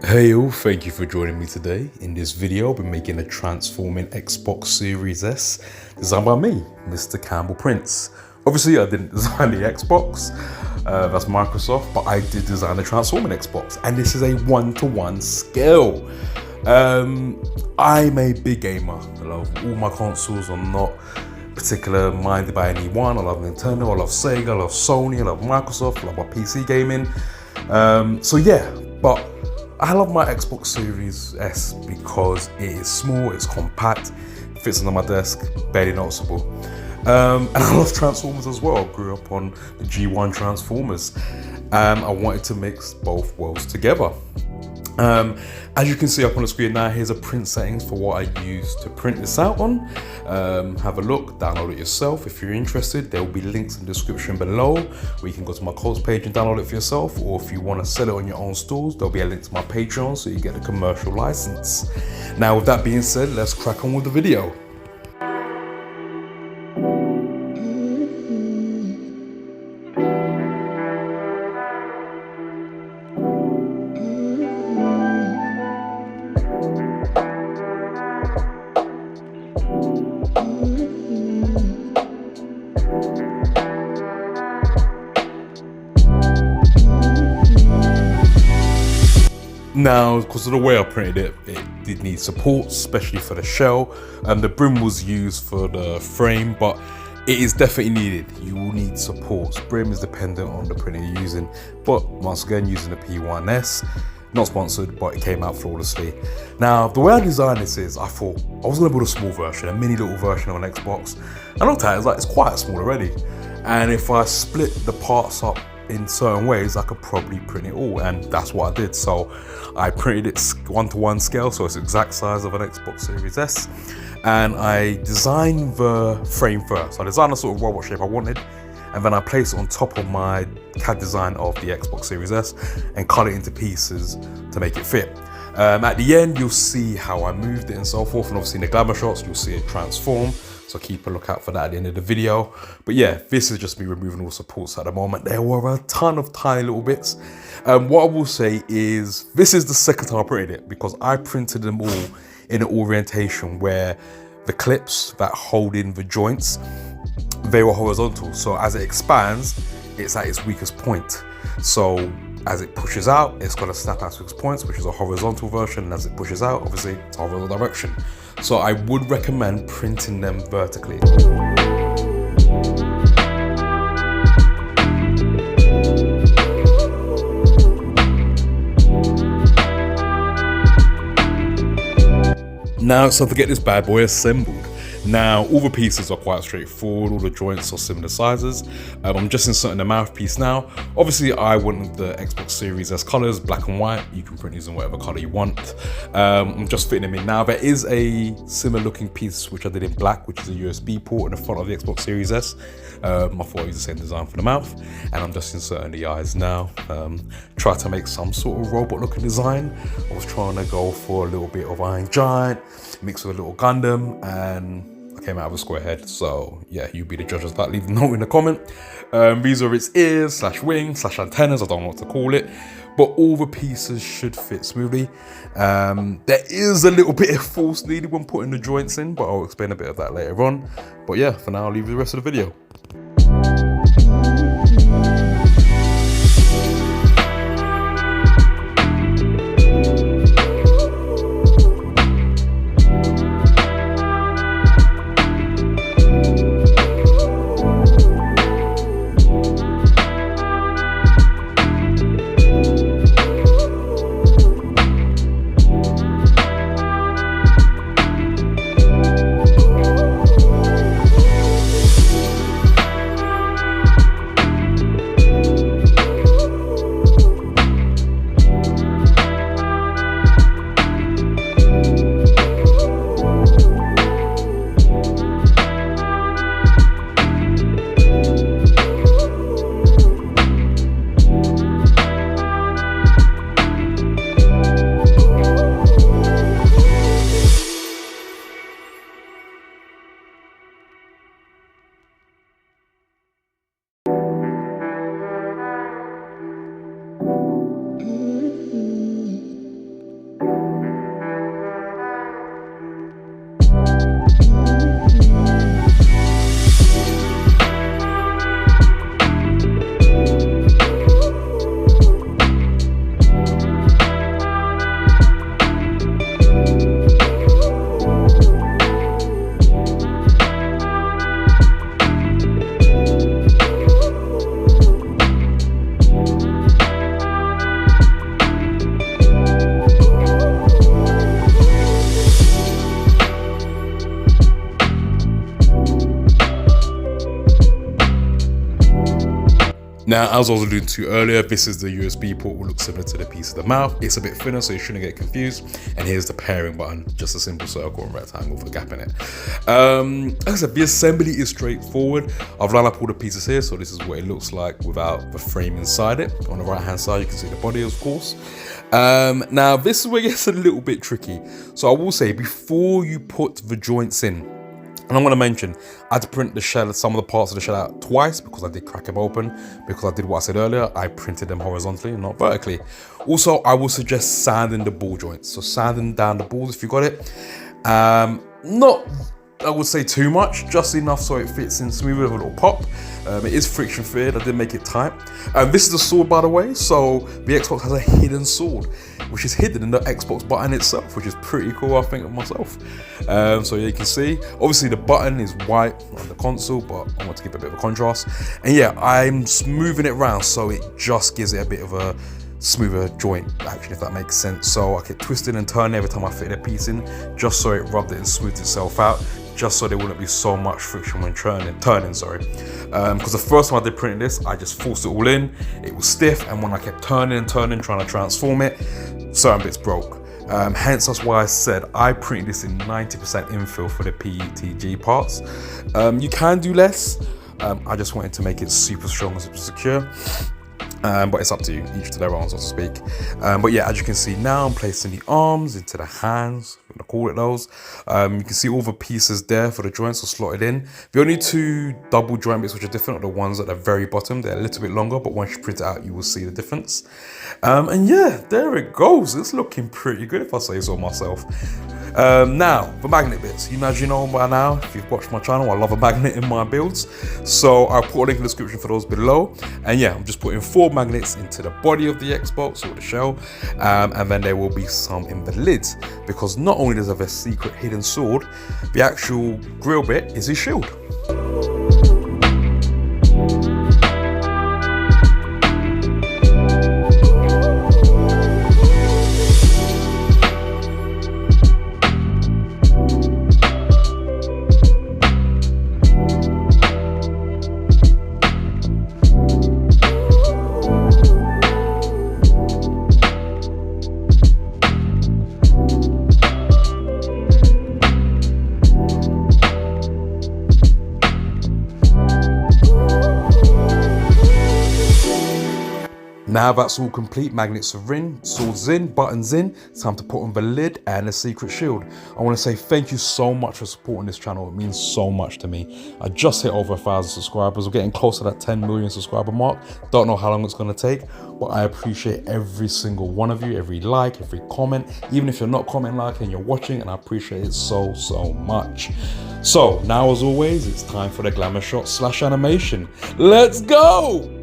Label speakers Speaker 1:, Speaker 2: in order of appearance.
Speaker 1: Hey all, thank you for joining me today. In this video, I'll be making a transforming Xbox Series S designed by me, Mr. Campbell Prince. Obviously, I didn't design the Xbox, that's Microsoft, but I did design the transforming Xbox, and this is a 1-to-1 scale. I'm a big gamer. I love all my consoles. I'm not particular minded by any one. I love Nintendo, I love Sega, I love Sony, I love Microsoft, I love my PC gaming. So yeah, but I love my Xbox Series S because it is small, it's compact, fits under my desk, barely noticeable. And I love Transformers as well. I grew up on the G1 Transformers, and I wanted to mix both worlds together. As you can see up on the screen now, here's a print settings for what I use to print this out on. Have a look, download it yourself if you're interested. There will be links in the description below where you can go to my codes page and download it for yourself, or if you want to sell it on your own stores, there'll be a link to my Patreon so you get a commercial license. Now with that being said, let's crack on with the video. Now, because of the way I printed it, it did need support, especially for the shell. The brim was used for the frame, but it is definitely needed. You will need support. Brim is dependent on the printer you're using, but once again, using the P1S, not sponsored, but it came out flawlessly. Now, the way I designed this is, I thought I was gonna build a small version, a mini little version of an Xbox. I looked at it, it's quite small already. And if I split the parts up in certain ways, I could probably print it all, and that's what I did. So I printed it 1-to-1 scale, so it's the exact size of an Xbox Series S, and I designed the frame first. I designed a sort of robot shape I wanted, and then I placed it on top of my CAD design of the Xbox Series S and cut it into pieces to make it fit. At the end, you'll see how I moved it and so forth, and obviously in the Glamour shots, you'll see it transform. So keep a lookout for that at the end of the video. But yeah, this is just me removing all supports at the moment. There were a ton of tiny little bits. What I will say is, this is the second time I printed it, because I printed them all in an orientation where the clips that hold in the joints, they were horizontal. So as it expands, it's at its weakest point. So as it pushes out, it's gonna snap at 6 points, which is a horizontal version. And as it pushes out, obviously it's a horizontal direction. So I would recommend printing them vertically. Now it's time to get this bad boy assembled. Now, all the pieces are quite straightforward, all the joints are similar sizes. I'm just inserting the mouthpiece now. Obviously, I wanted the Xbox Series S colors, black and white. You can print these in whatever color you want. I'm just fitting them in now. There is a similar looking piece which I did in black, which is a USB port in the front of the Xbox Series S. I thought I used the same design for the mouth, and I'm just inserting the eyes now. Try to make some sort of robot looking design. I was trying to go for a little bit of Iron Giant, mixed with a little Gundam, and I came out of a square head. So yeah, you be the judge of that. Leave a note in the comment. These are its ears / wings / antennas, I don't know what to call it, but all the pieces should fit smoothly. There is a little bit of force needed when putting the joints in, but I'll explain a bit of that later on. But yeah, for now, I'll leave you the rest of the video. Now, as I was alluding to earlier, this is the USB port, will look similar to the piece of the mouth. It's a bit thinner, so you shouldn't get confused. And here's the pairing button, just a simple circle and rectangle with a gap in it. Like I said, the assembly is straightforward. I've lined up all the pieces here, so this is what it looks like without the frame inside it. On the right hand side, you can see the body, of course. Now, this is where it gets a little bit tricky. So I will say, before you put the joints in, and I'm going to mention, I had to print the shell, some of the parts of the shell out twice because I did crack them open, because I did what I said earlier, I printed them horizontally and not vertically. Also, I will suggest sanding the ball joints. So sanding down the balls if you got it. Not, I would say too much, just enough so it fits in smooth with a little pop. It is friction fitted, I did make it tight. This is the sword, by the way, so the Xbox has a hidden sword, which is hidden in the Xbox button itself, which is pretty cool, I think, of myself. So yeah, you can see, obviously the button is white on the console, but I want to give it a bit of a contrast. And yeah, I'm smoothing it around so it just gives it a bit of a smoother joint action, if that makes sense. So I kept twisting and turning every time I fit a piece in, just so it rubbed it and smoothed itself out, just so there wouldn't be so much friction when turning, because the first time I did printing this, I just forced it all in, it was stiff, and when I kept turning and turning, trying to transform it, certain bits broke. Hence, that's why I said I printed this in 90% infill for the PETG parts. You can do less, I just wanted to make it super strong and super secure. But it's up to you, each to their own, so to speak. But yeah, as you can see now, I'm placing the arms into the hands, I'm gonna call it those. You can see all the pieces there for the joints are slotted in. The only two double joint bits which are different are the ones at the very bottom. They're a little bit longer, but once you print it out, you will see the difference. And yeah, there it goes. It's looking pretty good, if I say so myself. Now, the magnet bits. You as you know by now, if you've watched my channel, I love a magnet in my builds. So I'll put a link in the description for those below. And yeah, I'm just putting 4 magnets into the body of the Xbox or the shell. And then there will be some in the lid. Because not only does it have a secret hidden sword, the actual grill bit is his shield. Now that's all complete, magnets are in, swords in, buttons in, it's time to put on the lid and the secret shield. I want to say thank you so much for supporting this channel, it means so much to me. I just hit over 1,000 subscribers, we're getting close to that 10 million subscriber mark. Don't know how long it's going to take, but I appreciate every single one of you, every like, every comment, even if you're not commenting, like, and you're watching, and I appreciate it so, so much. So now as always, it's time for the glamour shot / animation. Let's go!